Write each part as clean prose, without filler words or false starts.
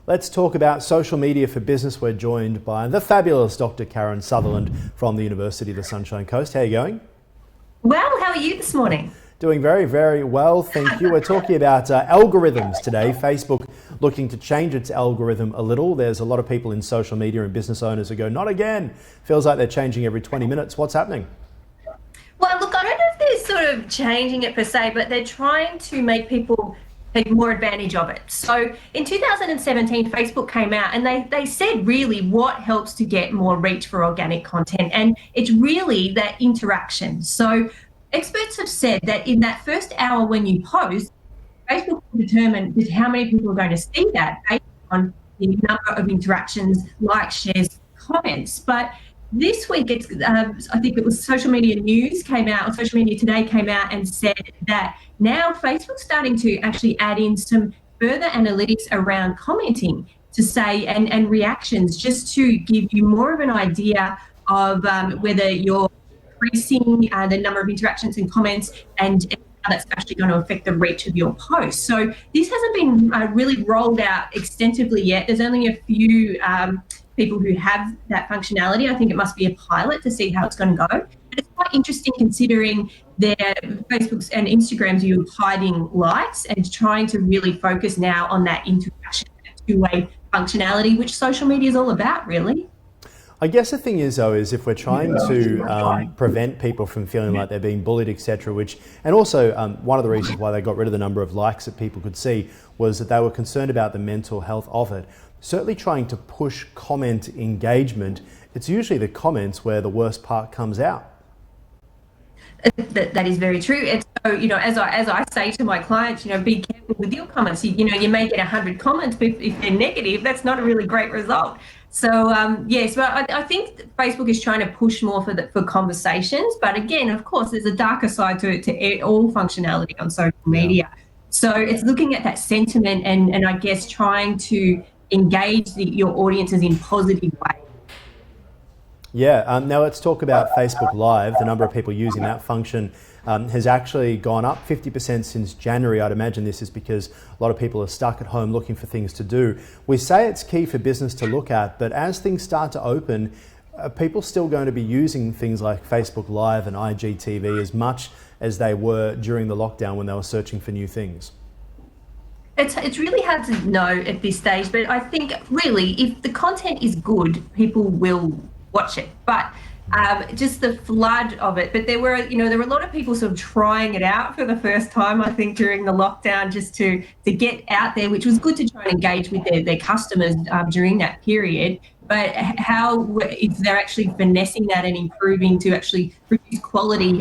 Let's talk about social media for business. We're joined by the fabulous Dr. Karen Sutherland from the University of the Sunshine Coast. How are you going? Well, how are you this morning? Doing very, very well, thank you. We're talking about algorithms today. Facebook looking to change its algorithm a little. There's a lot of people in social media and business owners who go, not again. Feels like they're changing every 20 minutes. What's happening? Well, look, I don't know if they're sort of changing it per se, but they're trying to make people take more advantage of it. So in 2017, Facebook came out and they said really what helps to get more reach for organic content. And it's really that interaction. So experts have said that in that first hour when you post, Facebook will determine how many people are going to see that based on the number of interactions, likes, shares, comments. But this week, I think it was Social Media News came out, or Social Media Today came out and said that now Facebook's starting to actually add in some further analytics around commenting to say, and reactions, just to give you more of an idea of whether you're increasing the number of interactions and comments and how that's actually going to affect the reach of your post. So this hasn't been really rolled out extensively yet. There's only a few people who have that functionality. I think it must be a pilot to see how it's going to go. But it's quite interesting considering their Facebooks and Instagrams, you're hiding likes and trying to really focus now on that interaction, that two-way functionality, which social media is all about, really. I guess the thing is, though, is if we're trying to prevent people from feeling like they're being bullied, etc., and also one of the reasons why they got rid of the number of likes that people could see was that they were concerned about the mental health of it. Certainly trying to push comment engagement, it's usually the comments where the worst part comes out. That is very true. And so, as I say to my clients, be careful with your comments. You may get 100 comments, but if they're negative, that's not a really great result. So yes, but I think Facebook is trying to push more for conversations. But again, of course, there's a darker side to all functionality on social media. Yeah. So it's looking at that sentiment and I guess trying to engage your audiences in positive ways. Yeah, now let's talk about Facebook Live. The number of people using that function has actually gone up 50% since January. I'd imagine this is because a lot of people are stuck at home looking for things to do. We say it's key for business to look at, but as things start to open, are people still going to be using things like Facebook Live and IGTV as much as they were during the lockdown when they were searching for new things? It's really hard to know at this stage, but I think really if the content is good, people will watch it. But just the flood of it. But there were a lot of people sort of trying it out for the first time, I think, during the lockdown, just to get out there, which was good to try and engage with their customers during that period. But how if they're actually finessing that and improving to actually produce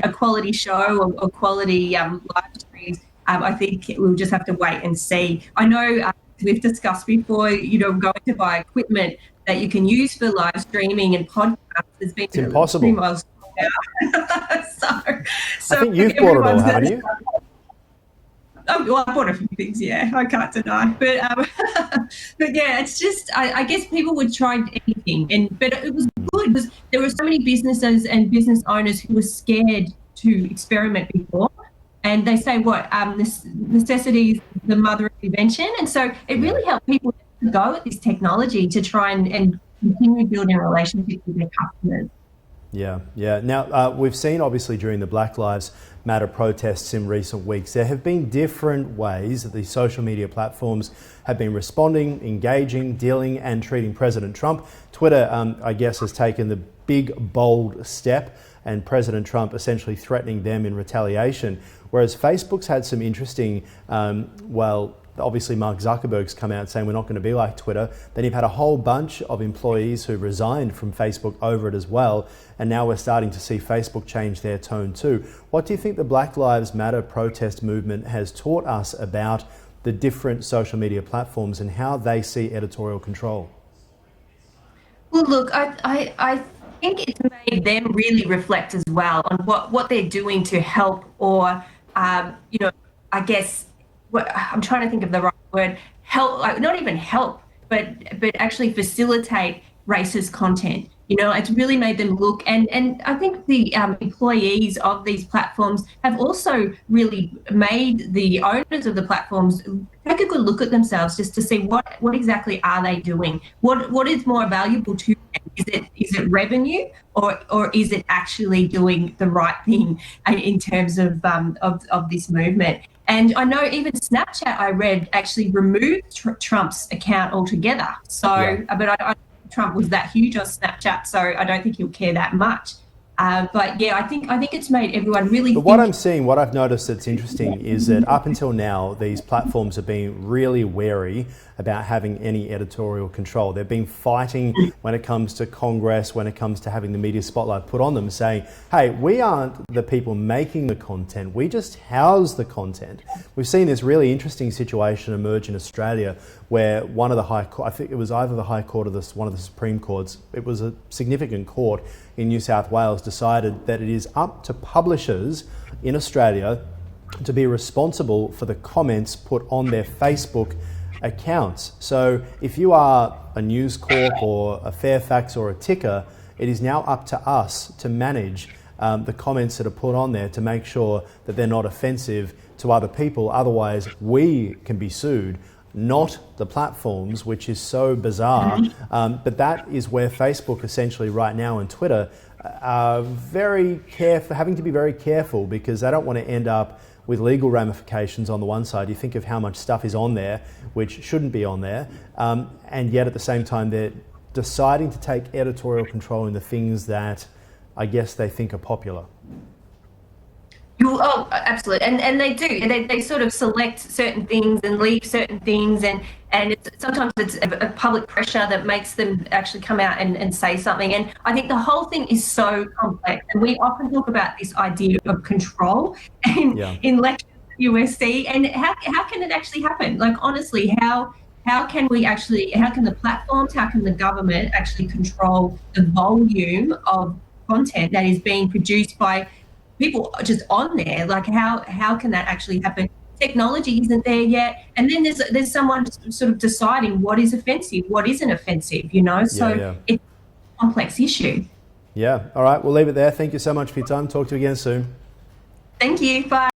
a quality show or quality live streams, I think we'll just have to wait and see. I know we've discussed before, going to buy equipment that you can use for live streaming and podcasts. It's impossible. so I think you've bought it all, haven't you? Oh, well, I bought a few things, yeah, I can't deny. But but yeah, it's just, I guess people would try anything. But it was good because there were so many businesses and business owners who were scared to experiment before. And they say necessity is the mother of invention. And so it really helped people go at this technology to try and continue building relationships with their customers. Yeah. Now, we've seen obviously during the Black Lives Matter protests in recent weeks, there have been different ways that these social media platforms have been responding, engaging, dealing and treating President Trump. Twitter, I guess, has taken the big, bold step and President Trump essentially threatening them in retaliation. Whereas Facebook's had some interesting, obviously Mark Zuckerberg's come out saying we're not going to be like Twitter. Then you've had a whole bunch of employees who resigned from Facebook over it as well. And now we're starting to see Facebook change their tone too. What do you think the Black Lives Matter protest movement has taught us about the different social media platforms and how they see editorial control? Well, look, I think it's made them really reflect as well on what they're doing to help or, I guess, I'm trying to think of the right word, help, not even help, but actually facilitate racist content. You know, it's really made them look, and I think the employees of these platforms have also really made the owners of the platforms take a good look at themselves just to see what exactly are they doing, what is more valuable to them. Is it revenue, or is it actually doing the right thing in terms of this movement? And I know even Snapchat, I read, actually removed Trump's account altogether. So, Yeah. but I Trump was that huge on Snapchat, so I don't think he'll care that much. But yeah, I think it's made everyone really But what think. I'm seeing, what I've noticed that's interesting is that up until now, these platforms have been really wary about having any editorial control. They've been fighting when it comes to Congress, when it comes to having the media spotlight put on them, saying, hey, we aren't the people making the content, we just house the content. We've seen this really interesting situation emerge in Australia where one of the high court, I think it was either the High Court or one of the Supreme Courts, it was a significant court in New South Wales, decided that it is up to publishers in Australia to be responsible for the comments put on their Facebook accounts. So if you are a News Corp or a Fairfax or a Ticker, it is now up to us to manage the comments that are put on there to make sure that they're not offensive to other people. Otherwise, we can be sued, not the platforms, which is so bizarre. But that is where Facebook essentially right now and Twitter are very careful, having to be very careful, because they don't want to end up with legal ramifications on the one side. You think of how much stuff is on there which shouldn't be on there, and yet at the same time they're deciding to take editorial control in the things that I guess they think are popular. Oh, absolutely, and they do. They sort of select certain things and leave certain things, and sometimes it's a public pressure that makes them actually come out and say something. And I think the whole thing is so complex, and we often talk about this idea of control in lectures at USC, and how can it actually happen? Like, honestly, how can the platforms, how can the government actually control the volume of content that is being produced by people just on there? Like, how can that actually happen? Technology isn't there yet, and then there's someone sort of deciding what is offensive, what isn't offensive, you know. So it's a complex issue. Yeah. All right, we'll leave it there. Thank you so much for your time. Talk to you again soon. Thank you. Bye.